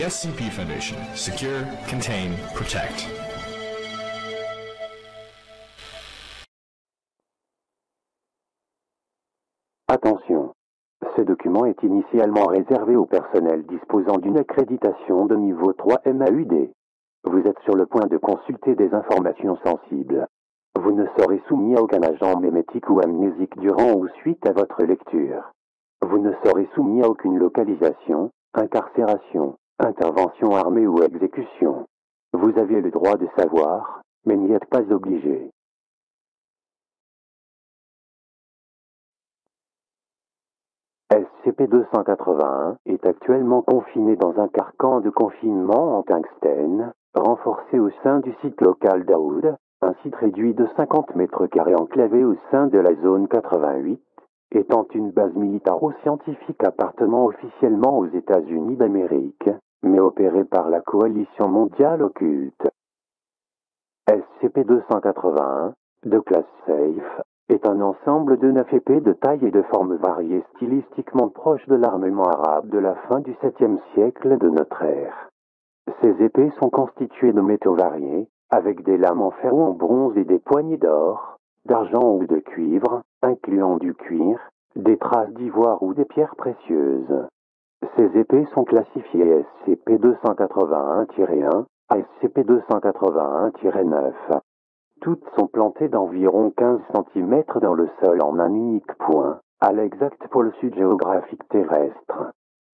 The SCP Foundation. Secure, contain, protect. Attention. Ce document est initialement réservé au personnel disposant d'une accréditation de niveau 3 MAUD. Vous êtes sur le point de consulter des informations sensibles. Vous ne serez soumis à aucun agent mémétique ou amnésique durant ou suite à votre lecture. Vous ne serez soumis à aucune localisation, incarcération, intervention armée ou exécution. Vous avez le droit de savoir, mais n'y êtes pas obligé. SCP-281 est actuellement confiné dans un carcan de confinement en tungstène, renforcé au sein du site local d'Aoud, un site réduit de 50 mètres carrés enclavé au sein de la zone 88, étant une base militaro-scientifique appartenant officiellement aux États-Unis d'Amérique, mais opérée par la Coalition mondiale occulte. SCP-281, de classe Safe, est un ensemble de 9 épées de taille et de formes variées stylistiquement proches de l'armement arabe de la fin du 7e siècle de notre ère. Ces épées sont constituées de métaux variés, avec des lames en fer ou en bronze et des poignées d'or, d'argent ou de cuivre, incluant du cuir, des traces d'ivoire ou des pierres précieuses. Ces épées sont classifiées SCP-281-1 à SCP-281-9. Toutes sont plantées d'environ 15 cm dans le sol en un unique point, à l'exact pour le sud géographique terrestre.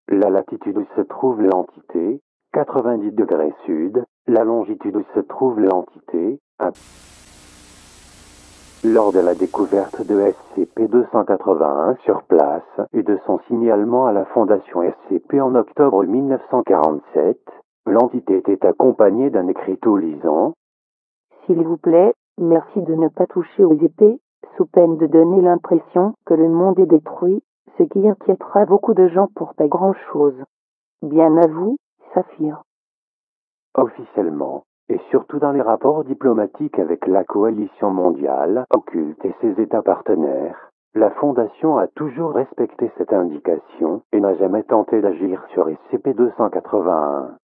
La latitude où se trouve l'entité, 90 degrés sud, la longitude où se trouve l'entité, 1. Lors de la découverte de SCP-281 sur place et de son signalement à la Fondation SCP en octobre 1947, l'entité était accompagnée d'un écriteau lisant « S'il vous plaît, merci de ne pas toucher aux épées, sous peine de donner l'impression que le monde est détruit, ce qui inquiétera beaucoup de gens pour pas grand-chose. Bien à vous, Saphir. » Officiellement, et surtout dans les rapports diplomatiques avec la coalition mondiale occulte et ses États partenaires, la Fondation a toujours respecté cette indication et n'a jamais tenté d'agir sur SCP-281.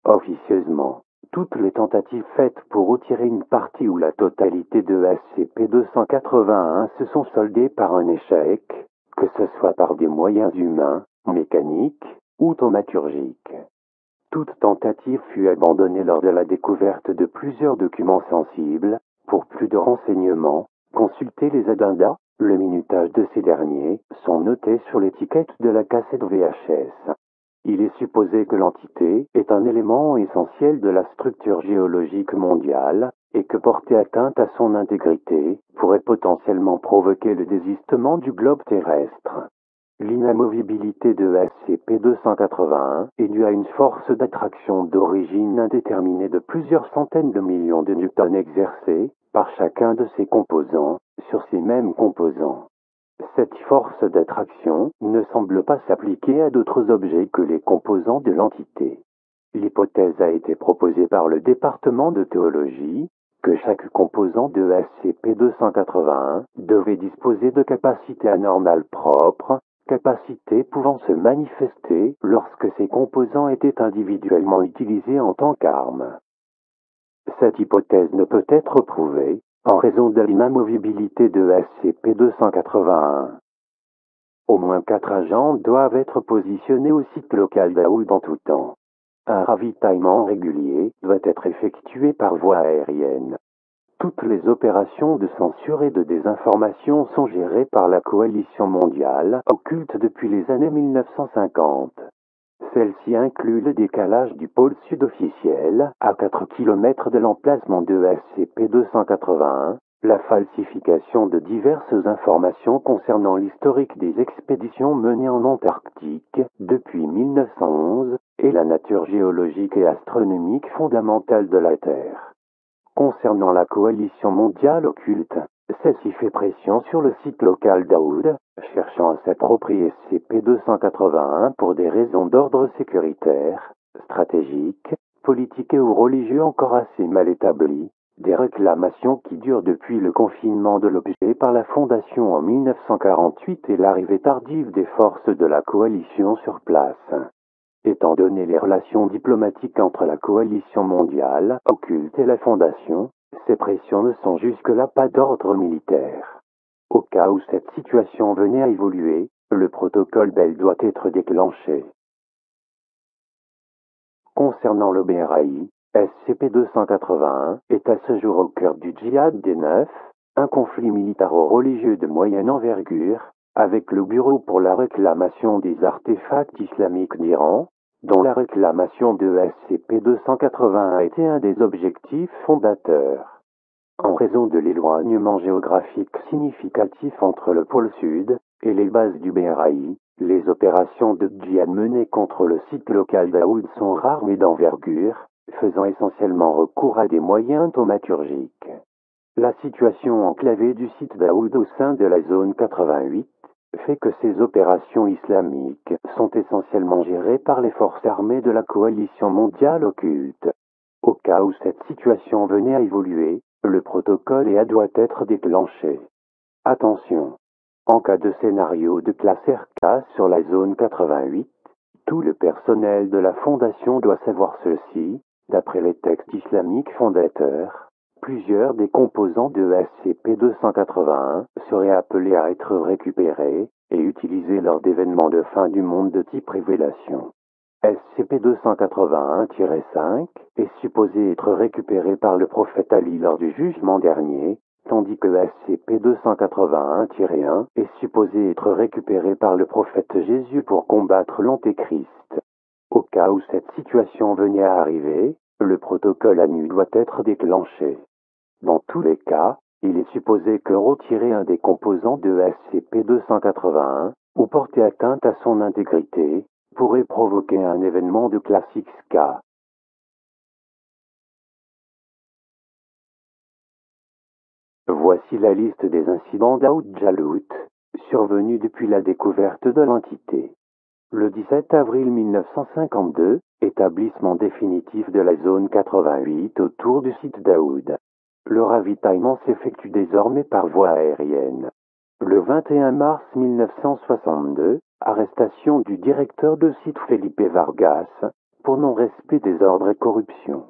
Officieusement, toutes les tentatives faites pour retirer une partie ou la totalité de SCP-281 se sont soldées par un échec, que ce soit par des moyens humains, mécaniques ou thaumaturgiques. Toute tentative fut abandonnée lors de la découverte de plusieurs documents sensibles. Pour plus de renseignements, consultez les addendas. Le minutage de ces derniers sont notés sur l'étiquette de la cassette VHS. Il est supposé que l'entité est un élément essentiel de la structure géologique mondiale et que porter atteinte à son intégrité pourrait potentiellement provoquer le désistement du globe terrestre. L'inamovibilité de SCP-281 est due à une force d'attraction d'origine indéterminée de plusieurs centaines de millions de newtons exercés par chacun de ses composants sur ces mêmes composants. Cette force d'attraction ne semble pas s'appliquer à d'autres objets que les composants de l'entité. L'hypothèse a été proposée par le département de théologie que chaque composant de SCP-281 devait disposer de capacités anormales propres, capacités pouvant se manifester lorsque ces composants étaient individuellement utilisés en tant qu'armes. Cette hypothèse ne peut être prouvée en raison de l'inamovibilité de SCP-281. Au moins 4 agents doivent être positionnés au site local d'Aoud en tout temps. Un ravitaillement régulier doit être effectué par voie aérienne. Toutes les opérations de censure et de désinformation sont gérées par la coalition mondiale occulte depuis les années 1950. Celle-ci inclut le décalage du pôle sud officiel à 4 km de l'emplacement de SCP-281, la falsification de diverses informations concernant l'historique des expéditions menées en Antarctique depuis 1911 et la nature géologique et astronomique fondamentale de la Terre. Concernant la coalition mondiale occulte, celle-ci fait pression sur le site local d'Aoud, cherchant à s'approprier SCP-281 pour des raisons d'ordre sécuritaire, stratégique, politique et ou religieux encore assez mal établies, des réclamations qui durent depuis le confinement de l'objet par la Fondation en 1948 et l'arrivée tardive des forces de la coalition sur place. Étant donné les relations diplomatiques entre la coalition mondiale occulte et la Fondation, ces pressions ne sont jusque-là pas d'ordre militaire. Au cas où cette situation venait à évoluer, le protocole Bell doit être déclenché. Concernant le BRAI, SCP-281 est à ce jour au cœur du djihad des Neuf, un conflit militaro-religieux de moyenne envergure, avec le Bureau pour la réclamation des artefacts islamiques d'Iran, dont la réclamation de SCP-281 a été un des objectifs fondateurs. En raison de l'éloignement géographique significatif entre le pôle sud et les bases du BRAI, les opérations de djihad menées contre le site local d'Aoud sont rares mais d'envergure, faisant essentiellement recours à des moyens thaumaturgiques. La situation enclavée du site d'Aoud au sein de la zone 88 fait que ces opérations islamiques sont essentiellement gérées par les forces armées de la coalition mondiale occulte. Au cas où cette situation venait à évoluer, le protocole EA doit être déclenché. Attention! En cas de scénario de classe RK sur la zone 88, tout le personnel de la Fondation doit savoir ceci, d'après les textes islamiques fondateurs. Plusieurs des composants de SCP-281 seraient appelés à être récupérés et utilisés lors d'événements de fin du monde de type révélation. SCP-281-5 est supposé être récupéré par le prophète Ali lors du jugement dernier, tandis que SCP-281-1 est supposé être récupéré par le prophète Jésus pour combattre l'Antéchrist. Au cas où cette situation venait à arriver, le protocole ANU doit être déclenché. Dans tous les cas, il est supposé que retirer un des composants de SCP-281 ou porter atteinte à son intégrité pourrait provoquer un événement de classe XK. Voici la liste des incidents d'Aoud Jalut survenus depuis la découverte de l'entité. Le 17 avril 1952, établissement définitif de la zone 88 autour du site d'Aoud. Le ravitaillement s'effectue désormais par voie aérienne. Le 21 mars 1962, arrestation du directeur de site Felipe Vargas pour non-respect des ordres et corruption.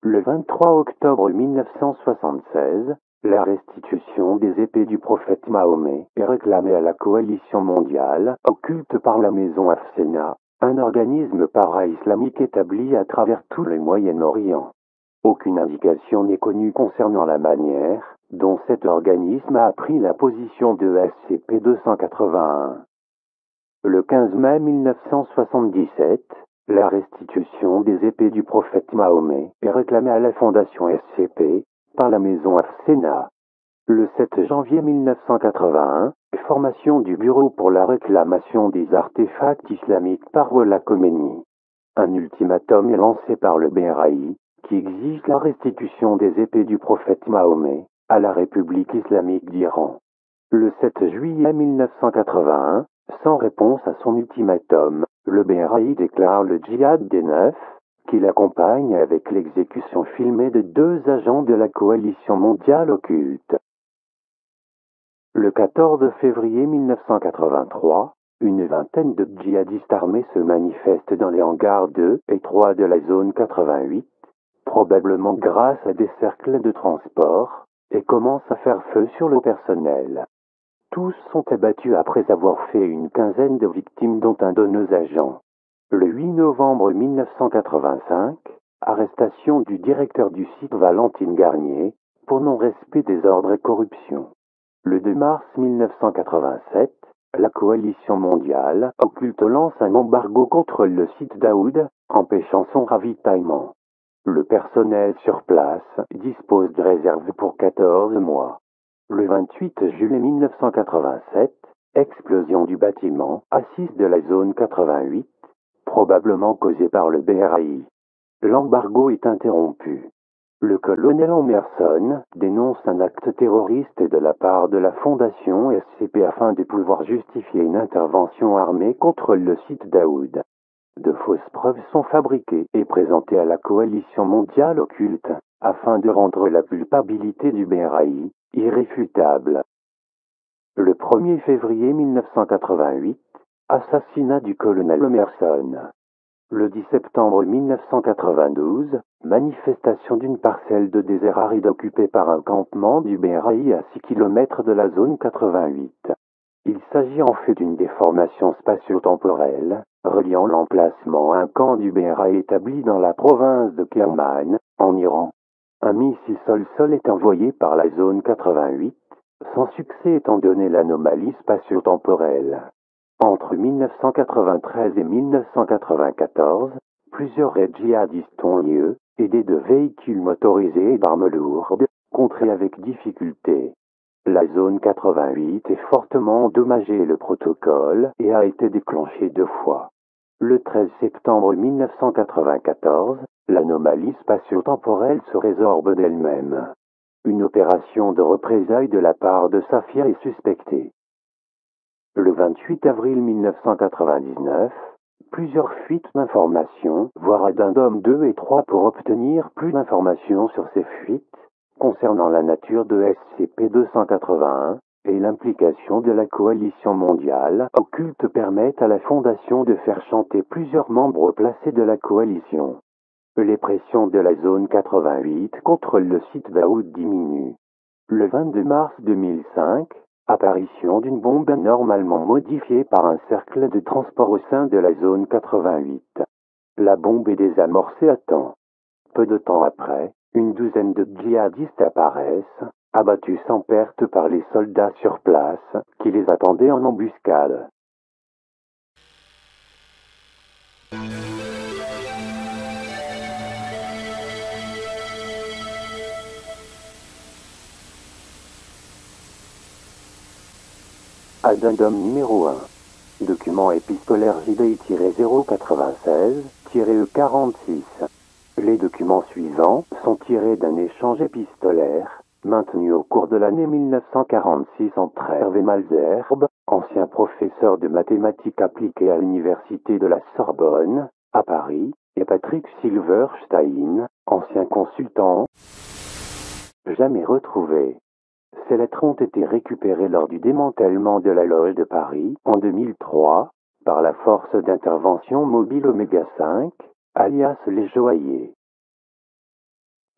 Le 23 octobre 1976, la restitution des épées du prophète Mahomet est réclamée à la coalition mondiale occulte par la maison Afsena, un organisme para-islamique établi à travers tout le Moyen-Orient. Aucune indication n'est connue concernant la manière dont cet organisme a pris la position de SCP-281. Le 15 mai 1977, la restitution des épées du prophète Mahomet est réclamée à la fondation SCP par la maison Afsena. Le 7 janvier 1981, formation du Bureau pour la réclamation des artefacts islamiques par Wallah Khomeini. Un ultimatum est lancé par le BRAI qui exige la restitution des épées du prophète Mahomet à la République islamique d'Iran. Le 7 juillet 1981, sans réponse à son ultimatum, le BRAI déclare le djihad des Neuf, qui l'accompagne avec l'exécution filmée de 2 agents de la coalition mondiale occulte. Le 14 février 1983, une vingtaine de djihadistes armés se manifestent dans les hangars 2 et 3 de la zone 88, probablement grâce à des cercles de transport, et commencent à faire feu sur le personnel. Tous sont abattus après avoir fait une quinzaine de victimes dont un de nos agents. Le 8 novembre 1985, arrestation du directeur du site Valentine Garnier pour non-respect des ordres et corruption. Le 2 mars 1987, la coalition mondiale occulte lance un embargo contre le site d'Aoud, empêchant son ravitaillement. Le personnel sur place dispose de réserves pour 14 mois. Le 28 juillet 1987, explosion du bâtiment A6 de la zone 88, probablement causée par le BRAI. L'embargo est interrompu. Le colonel Emerson dénonce un acte terroriste de la part de la fondation SCP afin de pouvoir justifier une intervention armée contre le site d'Aoud. De fausses preuves sont fabriquées et présentées à la coalition mondiale occulte afin de rendre la culpabilité du BRAI irréfutable. Le 1er février 1988, assassinat du colonel Emerson. Le 10 septembre 1992, manifestation d'une parcelle de désert aride occupée par un campement du BRI à 6 km de la zone 88. Il s'agit en fait d'une déformation spatio-temporelle, reliant l'emplacement à un camp du BRI établi dans la province de Kerman, en Iran. Un missile sol-sol est envoyé par la zone 88, sans succès étant donné l'anomalie spatio-temporelle. Entre 1993 et 1994, plusieurs raids djihadistes ont lieu, aidés de véhicules motorisés et d'armes lourdes, contrés avec difficulté. La zone 88 est fortement endommagée le protocole et a été déclenché 2 fois. Le 13 septembre 1994, l'anomalie spatio-temporelle se résorbe d'elle-même. Une opération de représailles de la part de Saphir est suspectée. Le 28 avril 1999, plusieurs fuites d'informations, voire addendum 2 et 3 pour obtenir plus d'informations sur ces fuites, concernant la nature de SCP-281 et l'implication de la coalition mondiale occulte permettent à la Fondation de faire chanter plusieurs membres placés de la coalition. Les pressions de la zone 88 contre le site d'Aoud diminuent. Le 22 mars 2005, apparition d'une bombe anormalement modifiée par un cercle de transport au sein de la zone 88. La bombe est désamorcée à temps. Peu de temps après, une douzaine de djihadistes apparaissent, abattus sans perte par les soldats sur place, qui les attendaient en embuscade. Addendum numéro 1. Document épistolaire JDI-096-E46. Les documents suivants sont tirés d'un échange épistolaire, maintenu au cours de l'année 1946 entre Hervé Malzerbe, ancien professeur de mathématiques appliquées à l'université de la Sorbonne, à Paris, et Patrick Silverstein, ancien consultant, jamais retrouvé. Ces lettres ont été récupérées lors du démantèlement de la loge de Paris en 2003 par la force d'intervention mobile Oméga 5, alias les Joailliers.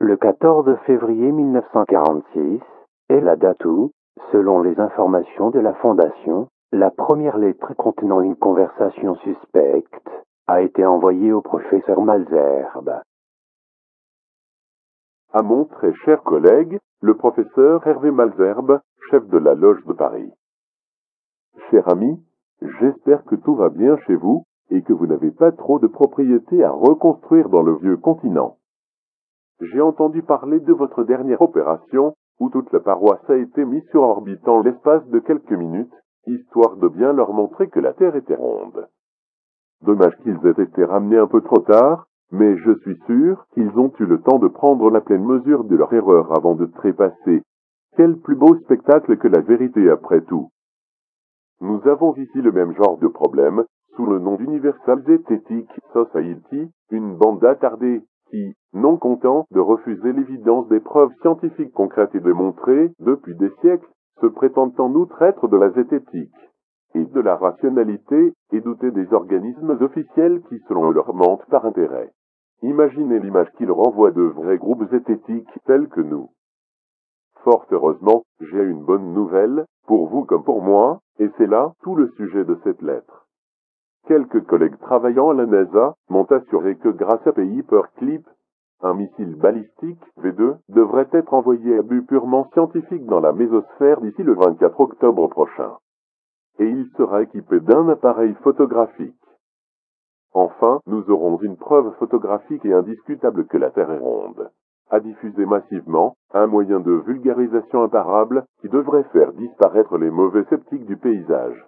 Le 14 février 1946 est la date où, selon les informations de la Fondation, la première lettre contenant une conversation suspecte a été envoyée au professeur Malzerbe. À mon très cher collègue, le professeur Hervé Malzerbe, chef de la Loge de Paris. Cher ami, j'espère que tout va bien chez vous et que vous n'avez pas trop de propriétés à reconstruire dans le vieux continent. J'ai entendu parler de votre dernière opération où toute la paroisse a été mise sur orbite en l'espace de quelques minutes, histoire de bien leur montrer que la Terre était ronde. Dommage qu'ils aient été ramenés un peu trop tard, mais je suis sûr qu'ils ont eu le temps de prendre la pleine mesure de leur erreur avant de trépasser. Quel plus beau spectacle que la vérité après tout. Nous avons ici le même genre de problème, sous le nom d'Universal Zetetic Society, une bande attardée qui, non content de refuser l'évidence des preuves scientifiques concrètes et démontrées depuis des siècles, se prétendent en outre être de la zététique et de la rationalité et douter des organismes officiels qui, selon leur mentent par intérêt. Imaginez l'image qu'ils renvoient de vrais groupes zététiques tels que nous. Fort heureusement, j'ai une bonne nouvelle, pour vous comme pour moi, et c'est là tout le sujet de cette lettre. Quelques collègues travaillant à la NASA m'ont assuré que grâce à Paperclip, un missile balistique V2 devrait être envoyé à but purement scientifique dans la mésosphère d'ici le 24 octobre prochain. Et il sera équipé d'un appareil photographique. Enfin, nous aurons une preuve photographique et indiscutable que la Terre est ronde, à diffuser massivement, un moyen de vulgarisation imparable qui devrait faire disparaître les mauvais sceptiques du paysage.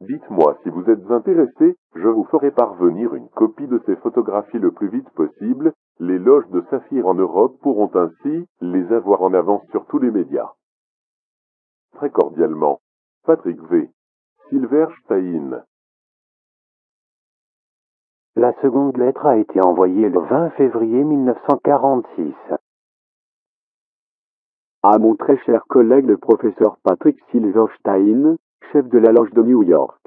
Dites-moi si vous êtes intéressé, je vous ferai parvenir une copie de ces photographies le plus vite possible. Les loges de Saphir en Europe pourront ainsi les avoir en avance sur tous les médias. Très cordialement, Patrick V. Silverstein. La seconde lettre a été envoyée le 20 février 1946. À mon très cher collègue le professeur Patrick Silverstein, chef de la Loge de New York.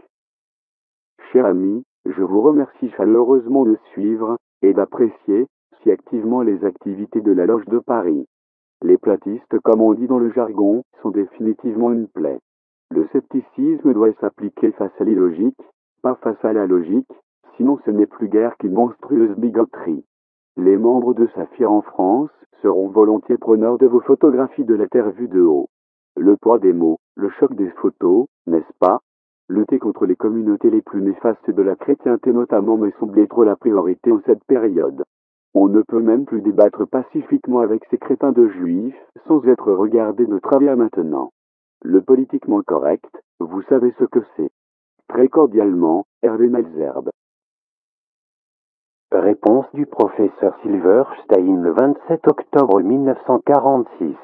Cher ami, Je vous remercie chaleureusement de suivre et d'apprécier si activement les activités de la Loge de Paris. Les platistes, comme on dit dans le jargon, sont définitivement une plaie. Le scepticisme doit s'appliquer face à l'illogique, pas face à la logique, sinon ce n'est plus guère qu'une monstrueuse bigoterie. Les membres de Saphir en France seront volontiers preneurs de vos photographies de la Terre vue de haut. Le poids des mots, le choc des photos, n'est-ce pas? Lutter contre les communautés les plus néfastes de la chrétienté notamment me semble être la priorité en cette période. On ne peut même plus débattre pacifiquement avec ces crétins de juifs sans être regardé de travers maintenant. Le politiquement correct, vous savez ce que c'est. Très cordialement, Hervé Malzerbe. Réponse du professeur Silverstein le 27 octobre 1946.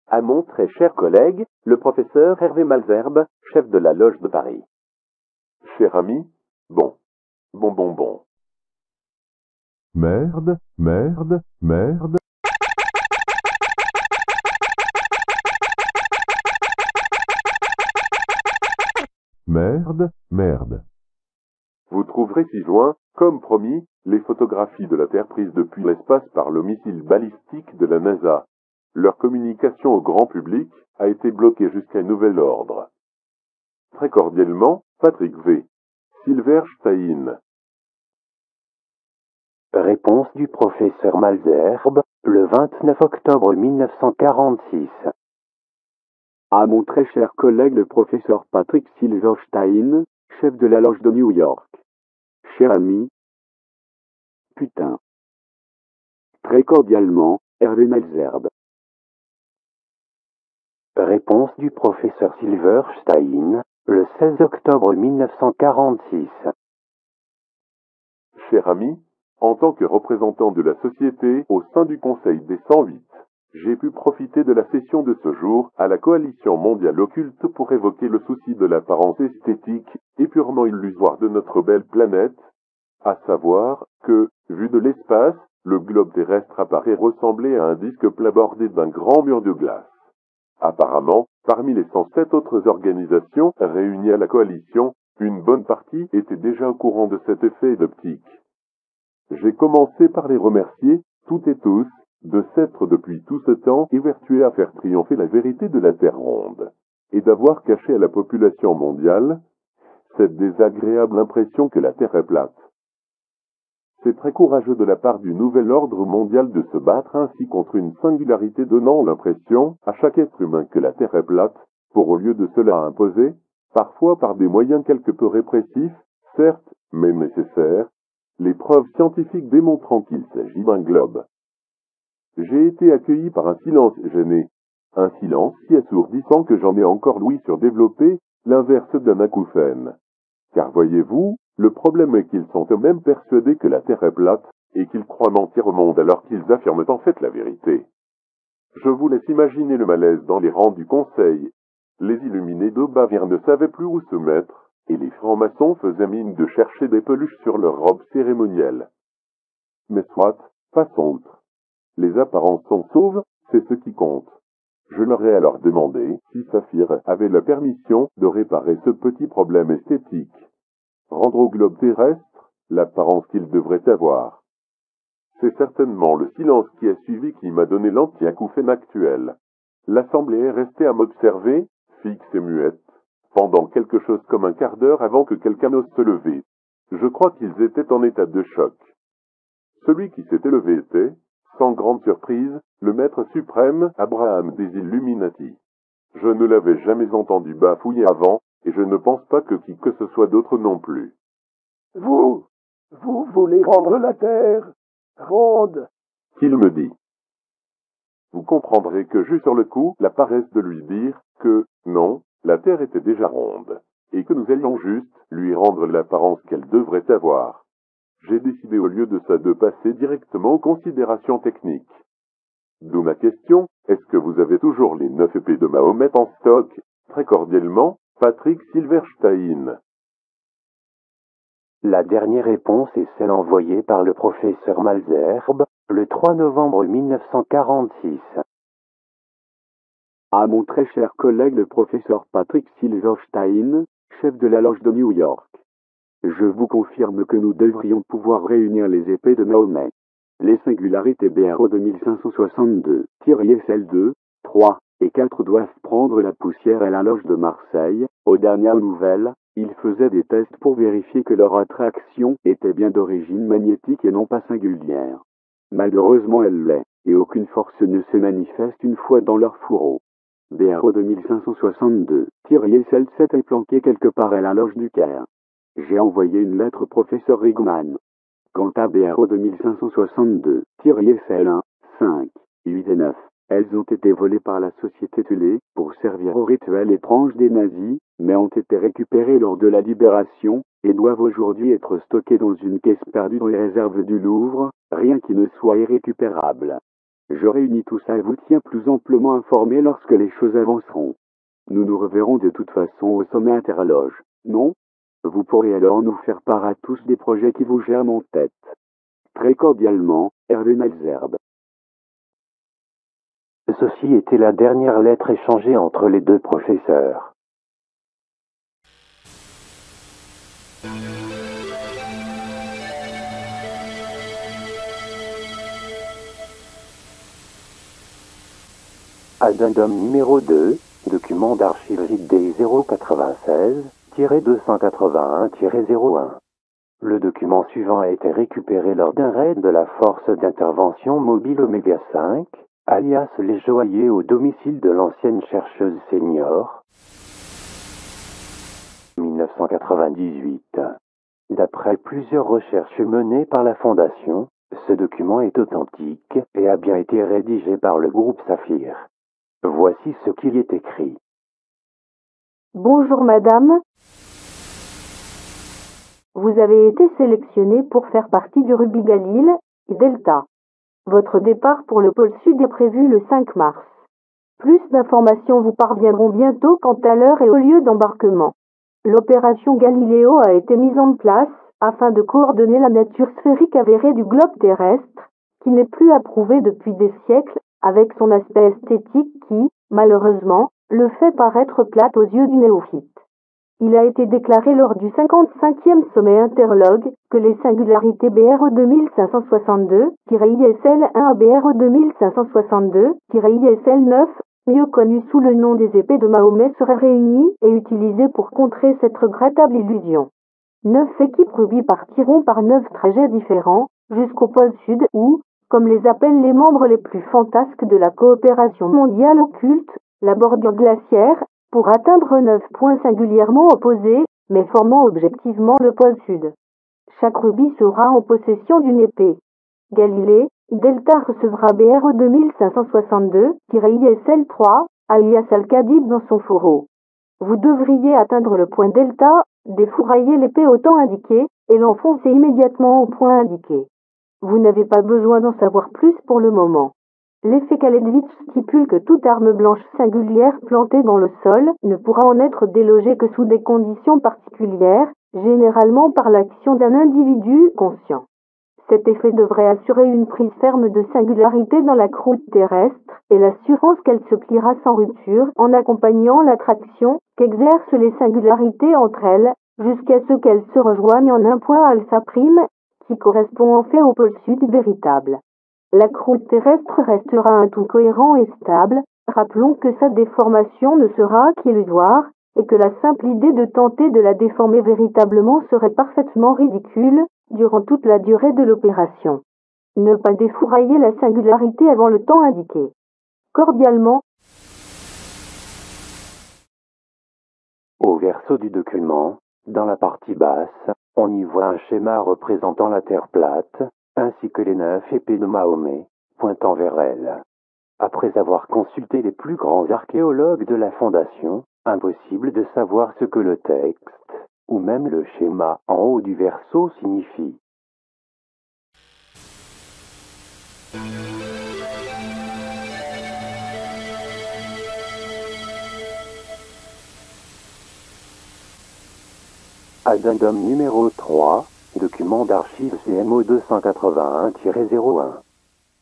À mon très cher collègue, le professeur Hervé Malzerbe, chef de la Loge de Paris. Cher ami, bon. Merde. Merde. Vous trouverez ci-joint, comme promis, les photographies de la Terre prises depuis l'espace par le missile balistique de la NASA. Leur communication au grand public a été bloquée jusqu'à nouvel ordre. Très cordialement, Patrick V. Silverstein. Réponse du professeur Malzerbe, le 29 octobre 1946. À mon très cher collègue le professeur Patrick Silverstein, chef de la Loge de New York. Cher ami, putain. Très cordialement, Hervé Malzerbe. Réponse du professeur Silverstein, le 16 octobre 1946. Cher ami, en tant que représentant de la société au sein du Conseil des 108, j'ai pu profiter de la session de ce jour à la Coalition mondiale occulte pour évoquer le souci de l'apparence esthétique et purement illusoire de notre belle planète, à savoir que, vu de l'espace, le globe terrestre apparaît ressembler à un disque plat bordé d'un grand mur de glace. Apparemment, parmi les 107 autres organisations réunies à la coalition, une bonne partie était déjà au courant de cet effet d'optique. J'ai commencé par les remercier, toutes et tous, de s'être depuis tout ce temps évertués à faire triompher la vérité de la Terre ronde, et d'avoir caché à la population mondiale cette désagréable impression que la Terre est plate. C'est très courageux de la part du nouvel ordre mondial de se battre ainsi contre une singularité donnant l'impression à chaque être humain que la Terre est plate, pour au lieu de cela imposer, parfois par des moyens quelque peu répressifs, certes, mais nécessaires, les preuves scientifiques démontrant qu'il s'agit d'un globe. J'ai été accueilli par un silence gêné, un silence si assourdissant que j'en ai encore l'ouïe surdéveloppé, l'inverse d'un acouphène. Car voyez-vous, le problème est qu'ils sont eux-mêmes persuadés que la Terre est plate, et qu'ils croient mentir au monde alors qu'ils affirment en fait la vérité. Je vous laisse imaginer le malaise dans les rangs du Conseil. Les illuminés de Bavière ne savaient plus où se mettre, et les francs-maçons faisaient mine de chercher des peluches sur leurs robes cérémonielles. Mais soit, passons outre. Les apparences sont sauves, c'est ce qui compte. Je leur ai alors demandé si Saphir avait la permission de réparer ce petit problème esthétique. Rendre au globe terrestre l'apparence qu'il devrait avoir. C'est certainement le silence qui a suivi qui m'a donné l'anti-acouphène actuel. L'assemblée est restée à m'observer, fixe et muette, pendant quelque chose comme un quart d'heure avant que quelqu'un n'ose se lever. Je crois qu'ils étaient en état de choc. Celui qui s'était levé était, sans grande surprise, le maître suprême Abraham des Illuminati. Je ne l'avais jamais entendu bafouiller avant, et je ne pense pas que qui que ce soit d'autre non plus. Vous voulez rendre la terre ronde, qu'il me dit. Vous comprendrez que j'eus sur le coup la paresse de lui dire que, non, la terre était déjà ronde, et que nous allions juste lui rendre l'apparence qu'elle devrait avoir. J'ai décidé au lieu de ça de passer directement aux considérations techniques. D'où ma question, est-ce que vous avez toujours les 9 épées de Mahomet en stock? Très cordialement, Patrick Silverstein. La dernière réponse est celle envoyée par le professeur Malzerbe, le 3 novembre 1946. À mon très cher collègue le professeur Patrick Silverstein, chef de la Loge de New York. Je vous confirme que nous devrions pouvoir réunir les épées de Mahomet. Les singularités BRO 2562-ISL2, 3 et 4 doivent prendre la poussière à la loge de Marseille. Aux dernières nouvelles, ils faisaient des tests pour vérifier que leur attraction était bien d'origine magnétique et non pas singulière. Malheureusement elle l'est, et aucune force ne se manifeste une fois dans leur fourreau. BRO 2562-ISL7 est planqué quelque part à la loge du Caire. J'ai envoyé une lettre au professeur Rigman. Quant à BRO 2562-ISL1, 5, 8 et 9, elles ont été volées par la société Tulé pour servir au rituel étrange des nazis, mais ont été récupérées lors de la libération, et doivent aujourd'hui être stockées dans une caisse perdue dans les réserves du Louvre, rien qui ne soit irrécupérable. Je réunis tout ça et vous tiens plus amplement informé lorsque les choses avanceront. Nous nous reverrons de toute façon au sommet interloge, non ? Vous pourrez alors nous faire part à tous des projets qui vous germent en tête. Très cordialement, Hervé Malzerbe. Ceci était la dernière lettre échangée entre les deux professeurs. Addendum numéro 2, document d'archives JD 096-281-01. Le document suivant a été récupéré lors d'un raid de la force d'intervention mobile Oméga 5, alias les Joailliers, au domicile de l'ancienne chercheuse senior. 1998. D'après plusieurs recherches menées par la Fondation, ce document est authentique et a bien été rédigé par le groupe Saphir. Voici ce qui y est écrit. Bonjour madame. Vous avez été sélectionnée pour faire partie du Ruby Galil et Delta. Votre départ pour le pôle sud est prévu le 5 mars. Plus d'informations vous parviendront bientôt quant à l'heure et au lieu d'embarquement. L'opération Galileo a été mise en place afin de coordonner la nature sphérique avérée du globe terrestre, qui n'est plus approuvée depuis des siècles, avec son aspect esthétique qui, malheureusement, le fait paraître plate aux yeux du néophyte. Il a été déclaré lors du 55e sommet interlogue que les singularités BRE 2562-ISL1 à BRE 2562-ISL9, mieux connues sous le nom des épées de Mahomet, seraient réunies et utilisées pour contrer cette regrettable illusion. 9 équipes Ruby partiront par 9 trajets différents, jusqu'au pôle sud où, comme les appellent les membres les plus fantasques de la coopération mondiale occulte, la bordure glaciaire, pour atteindre 9 points singulièrement opposés, mais formant objectivement le pôle sud. Chaque Ruby sera en possession d'une épée. Galilée, Delta recevra BRE 2562-ISL3, alias Al-Kadib dans son fourreau. Vous devriez atteindre le point Delta, défourailler l'épée au temps indiqué, et l'enfoncer immédiatement au point indiqué. Vous n'avez pas besoin d'en savoir plus pour le moment. L'effet Kaledvich stipule que toute arme blanche singulière plantée dans le sol ne pourra en être délogée que sous des conditions particulières, généralement par l'action d'un individu conscient. Cet effet devrait assurer une prise ferme de singularité dans la croûte terrestre et l'assurance qu'elle se pliera sans rupture en accompagnant l'attraction qu'exercent les singularités entre elles jusqu'à ce qu'elles se rejoignent en un point alpha prime qui correspond en fait au pôle sud véritable. La croûte terrestre restera un tout cohérent et stable, rappelons que sa déformation ne sera qu'illusoire, et que la simple idée de tenter de la déformer véritablement serait parfaitement ridicule durant toute la durée de l'opération. Ne pas défourailler la singularité avant le temps indiqué. Cordialement. Au verso du document, dans la partie basse, on y voit un schéma représentant la Terre plate, ainsi que les 9 épées de Mahomet, pointant vers elle. Après avoir consulté les plus grands archéologues de la Fondation, impossible de savoir ce que le texte, ou même le schéma en haut du verso signifie. Addendum numéro 3, document d'archives CMO 281-01.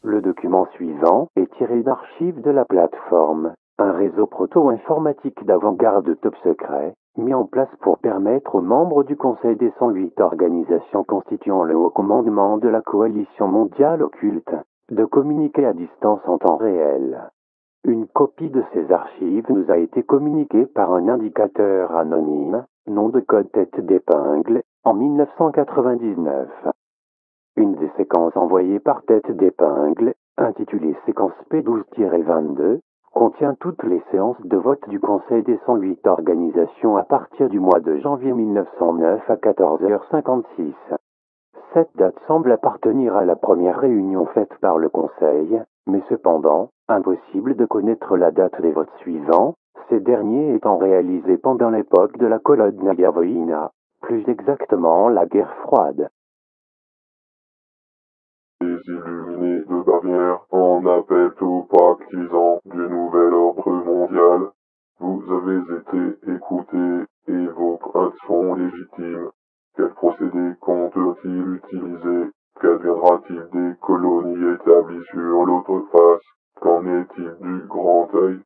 Le document suivant est tiré d'archives de la plateforme, un réseau proto-informatique d'avant-garde top secret, mis en place pour permettre aux membres du Conseil des 108 organisations constituant le haut commandement de la coalition mondiale occulte de communiquer à distance en temps réel. Une copie de ces archives nous a été communiquée par un indicateur anonyme, nom de code tête d'épingle, en 1999. Une des séquences envoyées par tête d'épingle, intitulée séquence P12-22, contient toutes les séances de vote du Conseil des 108 organisations à partir du mois de janvier 1909 à 14h56. Cette date semble appartenir à la première réunion faite par le Conseil, mais cependant, impossible de connaître la date des votes suivants, ces derniers étant réalisés pendant l'époque de la Kolodnaya Vojna, plus exactement la guerre froide. Les illuminés de Bavière en appellent aux partisans du nouvel ordre mondial. Vous avez été écoutés et vos craintes sont légitimes. Quel procédé compte-t-il utiliser? Qu'adviendra-t-il des colonies établies sur l'autre face? Qu'en est-il du Grand Œil?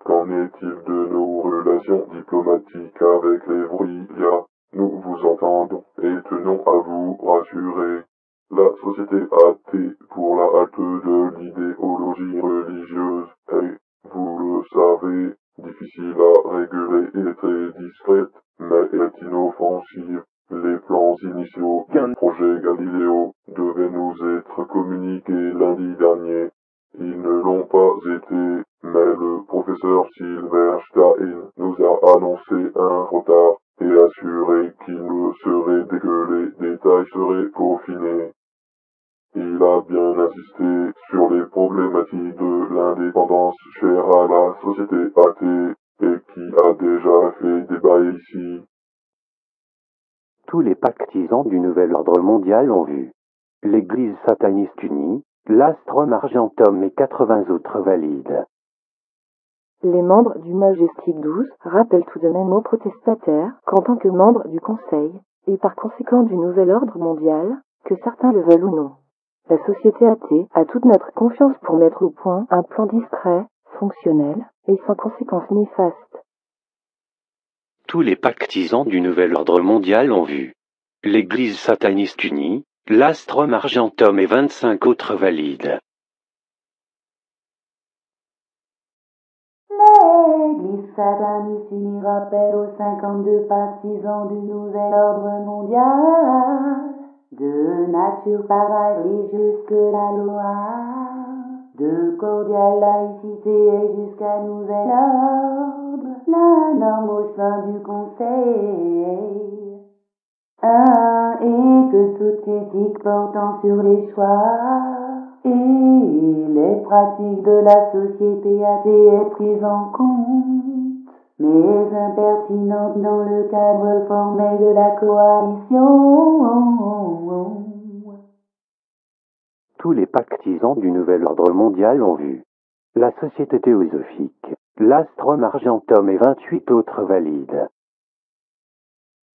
Qu'en est-il de nos relations diplomatiques avec les Vrilya? Nous vous entendons et tenons à vous rassurer. La société athée pour la halte de l'idéologie religieuse est, vous le savez, difficile à réguler et très discrète, mais est inoffensive. Les plans initiaux du projet Galileo devaient nous être communiqués lundi dernier. Ils ne l'ont pas été, mais le professeur Silverstein nous a annoncé un retard et assuré qu'il le serait dès que les détails seraient peaufinés. Il a bien insisté sur les problématiques de l'indépendance chère à la société athée et qui a déjà fait débat ici. Tous les pactisans du nouvel ordre mondial ont vu. L'Église sataniste unie, l'Astrum Argentum et 80 autres valides. Les membres du Majestic 12 rappellent tout de même aux protestataires qu'en tant que membres du Conseil, et par conséquent du nouvel ordre mondial, que certains le veulent ou non, la société athée a toute notre confiance pour mettre au point un plan discret, fonctionnel et sans conséquences néfastes. Tous les pactisans du nouvel ordre mondial ont vu. L'Église sataniste unie, l'Astrum Argentum et 25 autres valides. L'Église sataniste unie rappelle aux 52 partisans du nouvel ordre mondial, de nature pareille religieuse que la loi, de cordiale laïcité et jusqu'à nouvel ordre, la norme au sein du Conseil. Et que toute critique portant sur les choix et les pratiques de la société athée est prise en compte, mais impertinente dans le cadre formel de la coalition. Tous les pactisans du nouvel ordre mondial ont vu. La Société théosophique, l'Astrum Argentum et 28 autres valides.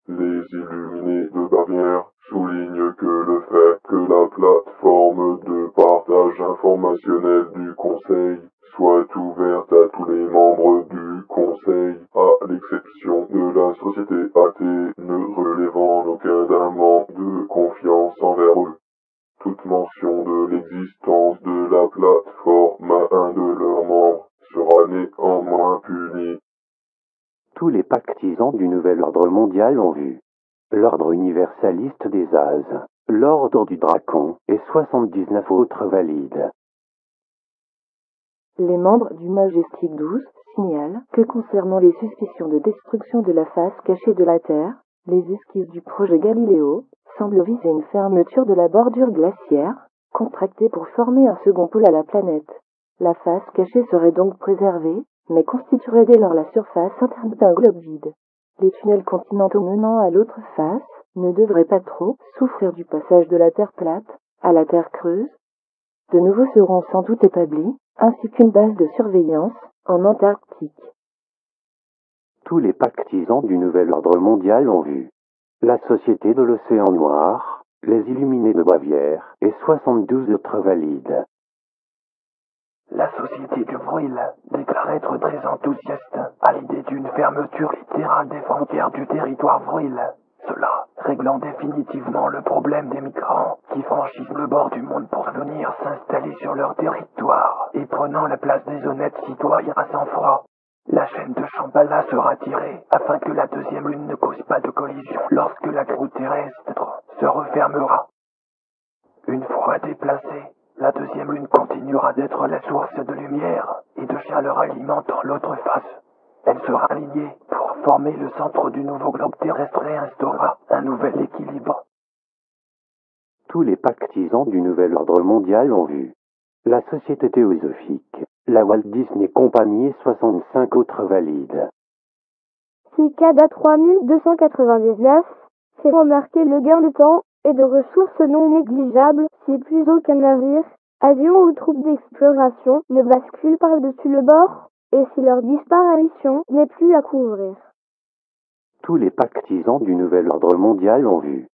Les illuminés de Bavière soulignent que le fait que la plateforme de partage informationnel du Conseil soit ouverte à tous les membres du Conseil, à l'exception de la société athée ne relèvant en aucun d'un manque de confiance envers eux. Toute mention de l'existence de la plateforme à un de leurs membres sera néanmoins punie. Tous les pactisans du nouvel ordre mondial ont vu. L'ordre universaliste des Ases, l'ordre du Dracon et 79 autres valides. Les membres du Majestic 12 signalent que concernant les suspicions de destruction de la face cachée de la Terre, les esquisses du projet Galileo semblent viser une fermeture de la bordure glaciaire, contractée pour former un second pôle à la planète. La face cachée serait donc préservée, mais constituerait dès lors la surface interne d'un globe vide. Les tunnels continentaux menant à l'autre face ne devraient pas trop souffrir du passage de la Terre plate à la Terre creuse. De nouveaux seront sans doute établis, ainsi qu'une base de surveillance en Antarctique. Tous les pactisans du nouvel ordre mondial ont vu. La Société de l'Océan Noir, les Illuminés de Bavière et 72 autres valides. La société du Vril déclare être très enthousiaste à l'idée d'une fermeture littérale des frontières du territoire Vril. Cela réglant définitivement le problème des migrants qui franchissent le bord du monde pour venir s'installer sur leur territoire et prenant la place des honnêtes citoyens à sang-froid. La chaîne de Shambhala sera tirée afin que la deuxième lune ne cause pas de collision lorsque la croûte terrestre se refermera. Une fois déplacée, la deuxième lune continuera d'être la source de lumière et de chaleur alimentant l'autre face. Elle sera alignée pour former le centre du nouveau globe terrestre et instaurera un nouvel équilibre. Tous les pactisans du nouvel ordre mondial ont vu. La Société théosophique, la Walt Disney Company et 65 autres valides. Cicada 3299 fait remarquer le gain de temps et de ressources non négligeables si plus aucun navire, avion ou troupe d'exploration ne bascule par-dessus le bord et si leur disparition n'est plus à couvrir. Tous les pactisans du nouvel ordre mondial ont vu.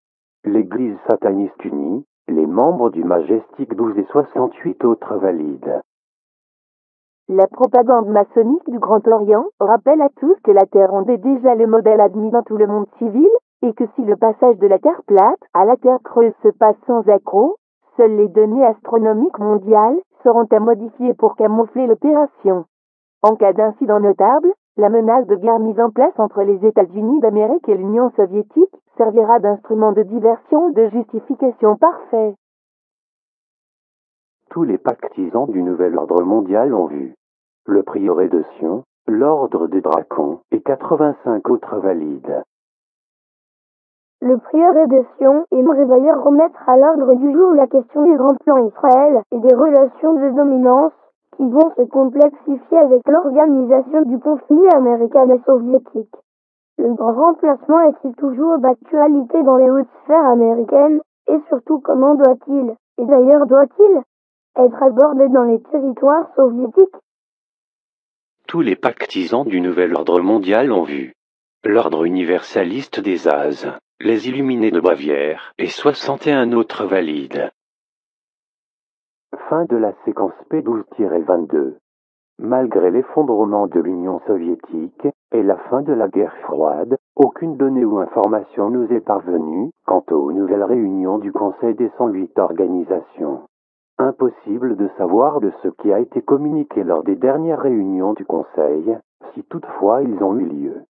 L'Église sataniste unie, les membres du Majestic 12 et 68 autres valides. La propagande maçonnique du Grand Orient rappelle à tous que la Terre ronde est déjà le modèle admis dans tout le monde civil, et que si le passage de la Terre plate à la Terre creuse se passe sans accroc, seules les données astronomiques mondiales seront à modifier pour camoufler l'opération. En cas d'incident notable, la menace de guerre mise en place entre les États-Unis d'Amérique et l'Union soviétique servira d'instrument de diversion ou de justification parfait. Tous les pactisans du nouvel ordre mondial ont vu. Le prieuré de Sion, l'ordre de Dracon et 85 autres valides. Le prieuré de Sion aimerait d'ailleurs remettre à l'ordre du jour la question du grand plan Israël et des relations de dominance qui vont se complexifier avec l'organisation du conflit américano-soviétique. Le grand remplacement est-il toujours d'actualité dans les hautes sphères américaines et surtout comment doit-il, et d'ailleurs doit-il, être abordé dans les territoires soviétiques? Tous les pactisans du nouvel ordre mondial ont vu. L'ordre universaliste des Azes, les Illuminés de Bavière et 61 autres valides. Fin de la séquence P12-22. Malgré l'effondrement de l'Union soviétique et la fin de la guerre froide, aucune donnée ou information nous est parvenue quant aux nouvelles réunions du Conseil des 108 organisations. Impossible de savoir de ce qui a été communiqué lors des dernières réunions du Conseil, si toutefois ils ont eu lieu.